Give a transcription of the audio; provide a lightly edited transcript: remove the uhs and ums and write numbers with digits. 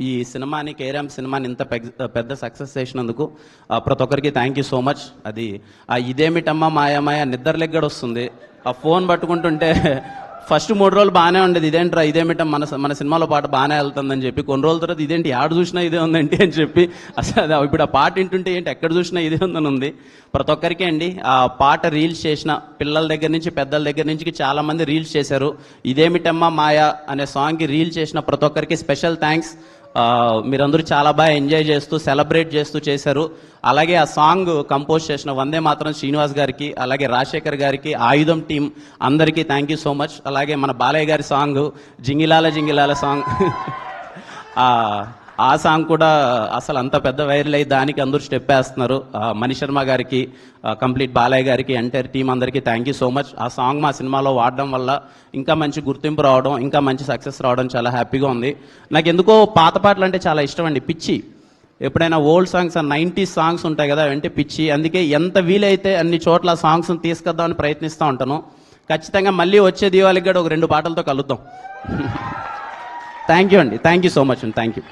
ఈ సినిమాని కేరామ్ సినిమాని ఇంత పెద్ద సక్సెస్ చేసినందుకు ప్రతి ఒక్కరికి థ్యాంక్ యూ సో మచ్. అది ఇదేమిటమ్మా మాయమాయ నిద్రలెగ్గడ వస్తుంది. ఆ ఫోన్ పట్టుకుంటుంటే ఫస్ట్ 3 రోజులు బాగానే ఉండేది, ఇదేంట్రా ఇదేమిటం మన సినిమాలో పాట బాగానే వెళ్తుందని చెప్పి, కొన్ని రోజుల తర్వాత ఇదేంటి ఆడ చూసినా ఇదే ఉందండి అని చెప్పి అసలు ఇప్పుడు ఆ పాట వింటుంటే ఏంటి ఎక్కడ చూసినా ఇదే ఉందని ఉంది. ప్రతి ఒక్కరికి అండి ఆ పాట రీల్స్ చేసిన పిల్లల దగ్గర నుంచి పెద్దల దగ్గర నుంచి చాలామంది రీల్స్ చేశారు. ఇదేమిటమ్మా మాయా అనే సాంగ్కి రీల్ చేసిన ప్రతి ఒక్కరికి స్పెషల్ థ్యాంక్స్. మీరందరూ చాలా బాగా ఎంజాయ్ చేస్తూ సెలబ్రేట్ చేస్తూ చేశారు. అలాగే ఆ సాంగ్ కంపోజ్ చేసిన వందే మాత్రం శ్రీనివాస్ గారికి, అలాగే రాజశేఖర్ గారికి, ఆయుధం టీం అందరికీ థ్యాంక్ యూ సో మచ్. అలాగే మన బాలయ్య గారి సాంగ్ జింగిలాల జింగిలాల సాంగ్ ఆ సాంగ్ కూడా అసలు అంత పెద్ద వైరల్ అయ్యి దానికి అందరూ స్టెప్ వేస్తున్నారు. మణి శర్మ గారికి, కంప్లీట్ బాలయ్య గారికి, ఎంటైర్ టీం అందరికీ థ్యాంక్ యూ సో మచ్. ఆ సాంగ్ మా సినిమాలో వాడడం వల్ల ఇంకా మంచి గుర్తింపు రావడం, ఇంకా మంచి సక్సెస్ రావడం చాలా హ్యాపీగా ఉంది. నాకు ఎందుకో పాత పాటలు అంటే చాలా ఇష్టం అండి, పిచ్చి. ఎప్పుడైనా ఓల్డ్ సాంగ్స్ 90s సాంగ్స్ ఉంటాయి కదా అంటే పిచ్చి. అందుకే ఎంత వీలైతే అన్ని చోట్ల సాంగ్స్ని తీసుకొద్దామని ప్రయత్నిస్తూ ఉంటాను. ఖచ్చితంగా మళ్ళీ వచ్చే దీవాళికి కూడా ఒక 2 పాటలతో కలుద్దాం. థ్యాంక్ యూ అండి, థ్యాంక్ యూ సో మచ్ అండి, థ్యాంక్ యూ.